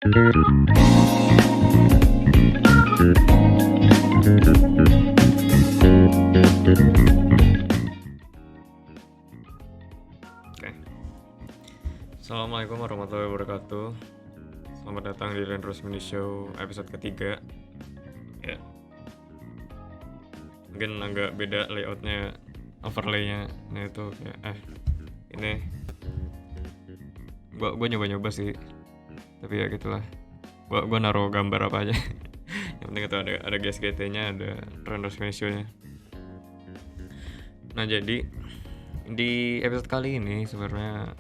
Oke. Assalamualaikum warahmatullahi wabarakatuh. Selamat datang di Rendros Mini Show episode ketiga. Ya, mungkin agak beda layoutnya, overlaynya. Nah itu kayak ini gua nyoba sih, tapi ya gitulah. Gua naruh gambar apa aja. Yang penting itu ada GSGT-nya, ada Rendros Mini Show-nya. Nah jadi di episode kali ini sebenarnya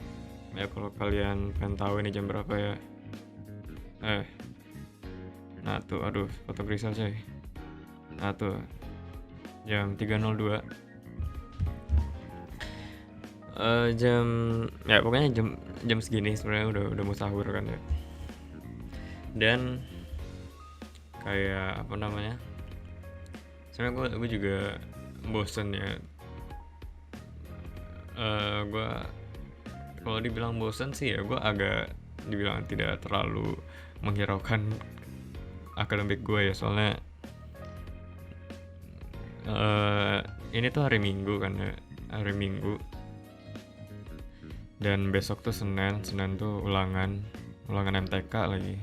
ya kalau kalian pengen tahu ini jam berapa ya, nah tuh aduh foto Grisel coy. Nah tuh jam 3.02, jam ya pokoknya jam segini sebenarnya udah mau sahur kan ya. Dan kayak apa namanya, sebenarnya gue juga bosen ya. Gue kalau dibilang bosen sih ya gue agak dibilang tidak terlalu menghiraukan akademik gue ya, soalnya ini tuh hari Minggu kan ya, hari Minggu, dan besok tuh Senin tuh ulangan MTK lagi,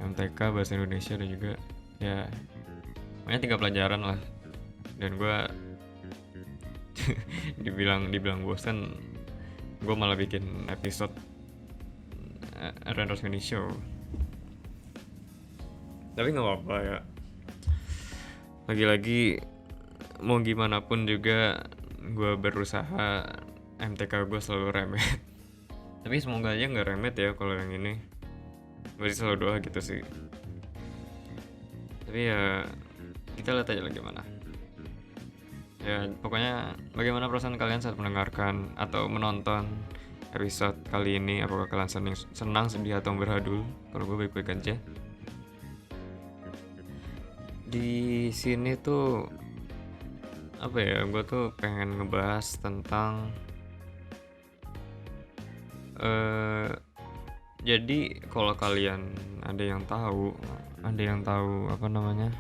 MTK bahasa Indonesia, dan juga ya pokoknya 3 pelajaran lah. Dan gue dibilang bosan, gue malah bikin episode Rendros Mini Show. Tapi nggak apa-apa ya, lagi-lagi mau gimana pun juga gue berusaha MTK gue selalu remet. Tapi semoga aja nggak remet ya kalau yang ini. Gue sih selalu doa gitu sih. Tapi ya kita lihat aja lagi gimana. Ya pokoknya bagaimana perasaan kalian saat mendengarkan atau menonton episode kali ini? Apakah kalian senang, sedih, atau berhalu? Kalau gue baik-baik aja. Di sini tuh apa ya, gue tuh pengen ngebahas tentang jadi kalau kalian ada yang tahu apa namanya,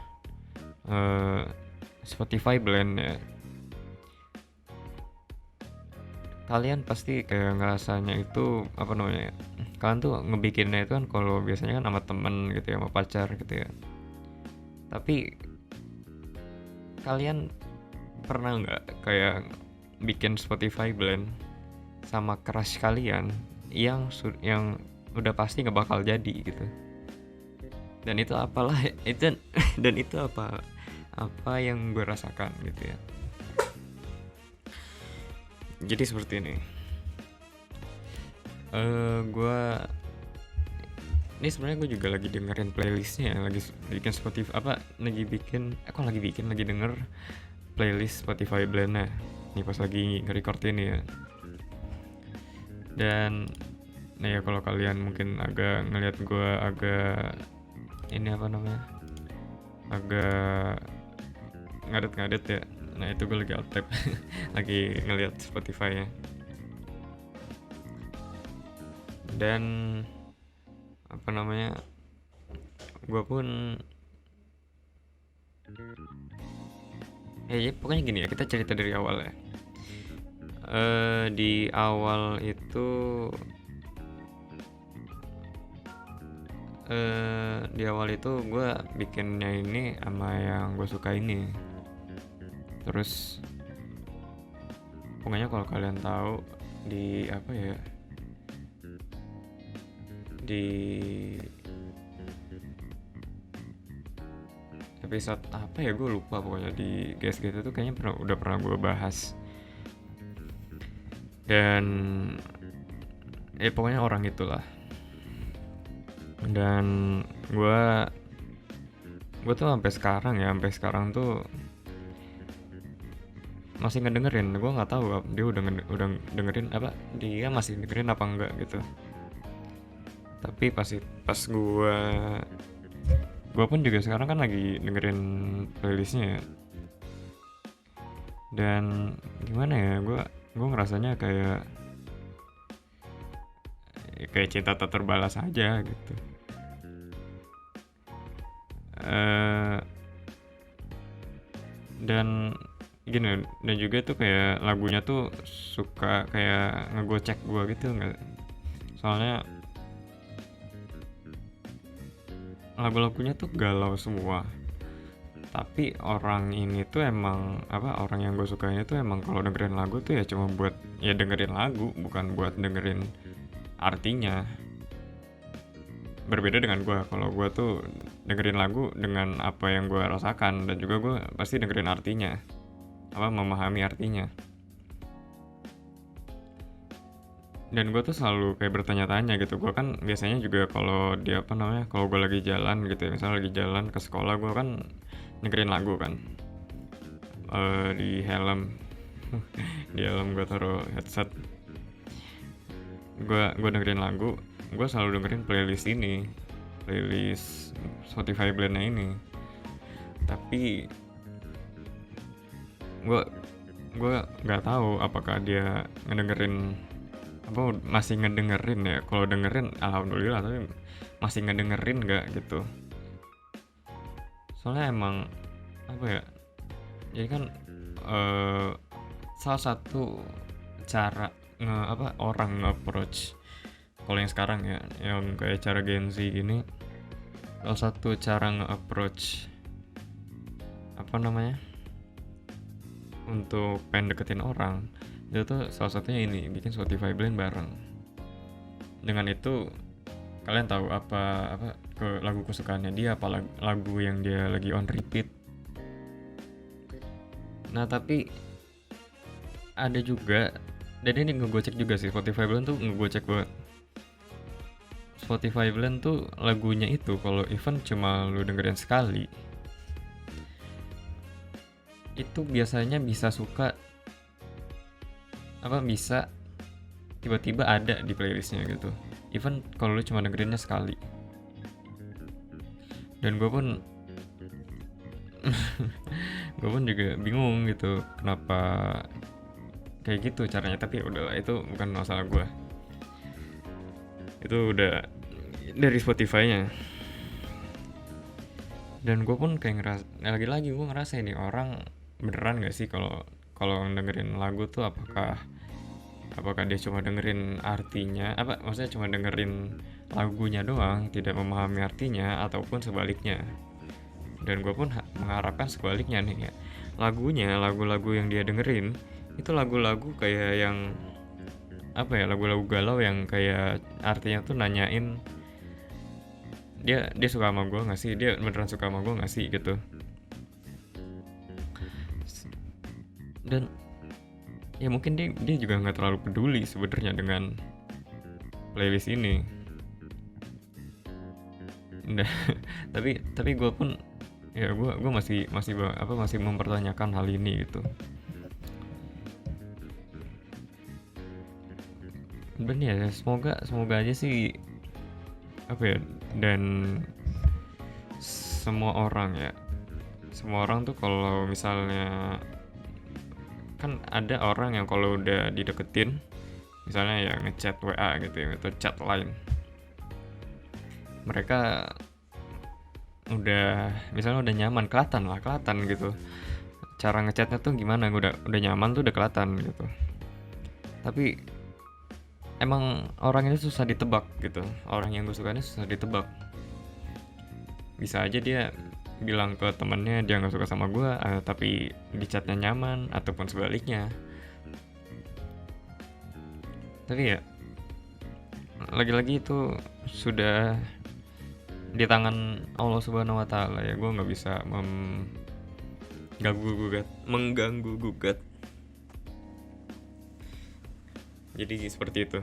Spotify Blend ya, kalian pasti kayak ngerasanya itu apa namanya ya, kalian tuh ngebikinnya itu kan kalau biasanya kan sama temen gitu ya, sama pacar gitu ya. Tapi kalian pernah nggak kayak bikin Spotify Blend sama crush kalian yang udah pasti nggak bakal jadi gitu? Dan itu apalah itu dan itu apa yang gue rasakan gitu ya. Jadi seperti ini, ini sebenarnya gue juga lagi dengerin playlistnya, lagi bikin Spotify lagi denger playlist Spotify Blend-nya nih pas lagi nge-record ini ya. Dan nah ya kalau kalian mungkin agak ngelihat gue agak ini apa namanya, agak ngadet ya, nah itu gue lagi alt-tab lagi ngelihat Spotify-nya. Dan apa namanya, gue pun ya pokoknya gini ya, kita cerita dari awal ya. Di awal itu gue bikinnya ini sama yang gue suka ini. Terus pokoknya kalau kalian tahu di apa ya, di episode apa ya gue lupa, pokoknya di GSGT itu kayaknya udah pernah gue bahas. Dan pokoknya orang itulah. Dan gue tuh sampai sekarang tuh masih ngedengerin. Gue nggak tahu dia udah dengerin apa, dia masih dengerin apa enggak gitu. Tapi pas gue pun juga sekarang kan lagi dengerin playlistnya ya. Dan gimana ya, gue ngerasanya kayak kayak cinta tak terbalas aja gitu. Eh, dan gini, dan juga tuh kayak lagunya tuh suka kayak ngegocek gua gitu nggak, soalnya lagu-lagunya tuh galau semua, tapi orang ini tuh emang orang yang gue suka ini tuh emang kalau dengerin lagu tuh ya cuma buat ya dengerin lagu, bukan buat dengerin artinya. Berbeda dengan gue, kalau gue tuh dengerin lagu dengan apa yang gue rasakan, dan juga gue pasti dengerin artinya, memahami artinya. Dan gue tuh selalu kayak bertanya-tanya gitu. Gue kan biasanya juga kalau dia kalau gue lagi jalan gitu ya, misalnya lagi jalan ke sekolah, gue kan dengerin lagu kan. Di helm di helm gue taruh headset, gue dengerin lagu. Gue selalu dengerin playlist Spotify Blend-nya ini. Tapi gue nggak tahu apakah dia masih ngedengerin ya. Kalau dengerin alhamdulillah, tapi masih ngedengerin nggak gitu. Soalnya emang jadi kan salah satu cara orang nge-approach, kalau yang sekarang ya, yang kayak cara Gen Z ini, salah satu cara nge-approach untuk pengen deketin orang itu tuh salah satunya ini, bikin Spotify Blend bareng. Dengan itu kalian tahu apa ke lagu kesukaannya dia, apa lagu yang dia lagi on repeat. Nah tapi ada juga, dan ini ngegocek juga sih, Spotify Blend tuh ngegocek banget. Spotify Blend tuh lagunya itu kalau even cuma lu dengerin sekali, itu biasanya bisa bisa tiba-tiba ada di playlistnya gitu, even kalau lu cuma dengerinnya sekali. Dan gue pun juga bingung gitu kenapa kayak gitu caranya, tapi udahlah, itu bukan masalah gue, itu udah dari Spotify-nya. Dan gue pun kayak lagi-lagi gue ngerasa ini orang beneran gak sih kalau dengerin lagu tuh apakah dia cuma dengerin artinya, maksudnya cuma dengerin lagunya doang, tidak memahami artinya, ataupun sebaliknya. Dan gue pun mengharapkan sebaliknya nih ya, lagu-lagu yang dia dengerin itu lagu-lagu kayak yang lagu-lagu galau yang kayak artinya tuh nanyain dia suka sama gue nggak sih, dia beneran suka sama gue nggak sih gitu. Dan ya mungkin dia juga nggak terlalu peduli sebenarnya dengan playlist ini. Nah, tapi gue pun ya gue masih mempertanyakan hal ini gitu. Dan ya semoga aja sih dan semua orang tuh kalau misalnya, kan ada orang yang kalau udah dideketin, misalnya ya ngechat WA gitu ya, atau chat lain, mereka misalnya udah nyaman, kelihatan gitu cara ngechatnya tuh gimana, udah nyaman tuh udah kelihatan gitu. Tapi emang orang ini susah ditebak gitu, orang yang gue suka ini susah ditebak. Bisa aja dia bilang ke temennya dia nggak suka sama gue, tapi di chatnya nyaman, ataupun sebaliknya. Tapi ya lagi-lagi itu sudah di tangan Allah Subhanahu Wa Taala ya, gue nggak bisa mengganggu gugat. Jadi seperti itu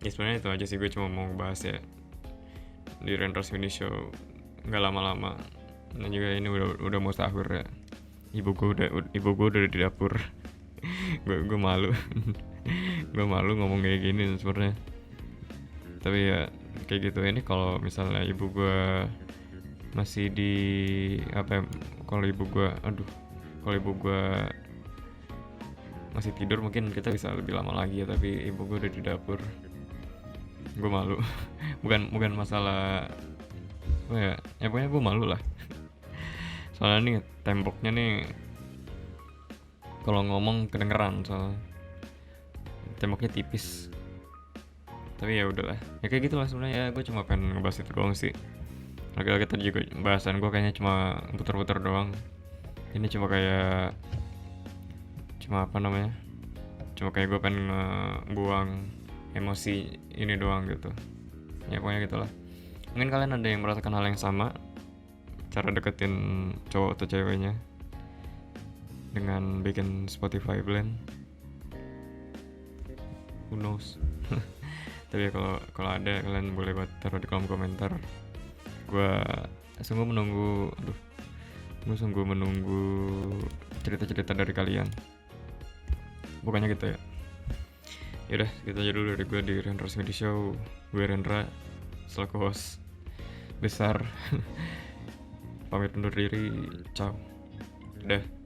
ya, sebenarnya itu aja sih gue cuma mau bahas ya di Renders Mini Show, nggak lama-lama. Dan juga ini udah mau sahur ya, ibu gue udah di dapur. gue malu gue malu ngomong kayak gini sebenarnya, tapi ya kayak gitu. Ini kalau misalnya ibu gue masih di kalau ibu gue masih tidur, mungkin kita bisa lebih lama lagi ya, tapi ibu gue udah di dapur. gue malu. Bukan masalah apa ya, ya pokoknya gue malu lah. Soalnya nih temboknya nih kalau ngomong kedengeran, soalnya temboknya tipis. Tapi ya udahlah, ya kayak gitulah sebenarnya. Ya gue cuma pengen ngebahas itu doang sih. Lagi-lagi tadi juga bahasan gue kayaknya cuma puter-puter doang. Ini cuma apa namanya, cuma kayak gue pengen ngebuang emosi ini doang gitu. Ya pokoknya gitulah. Mungkin kalian ada yang merasakan hal yang sama, cara deketin cowok atau ceweknya dengan bikin Spotify blend. Who knows. Tapi ya kalau ada, kalian boleh buat taruh di kolom komentar. Gue sungguh menunggu cerita-cerita dari kalian. Bukannya gitu ya. Yaudah, gitu aja dulu dari gue di Rendra's Media Show. Gue Rendra, selaku host besar. Pamit undur diri. Ciao. Udah.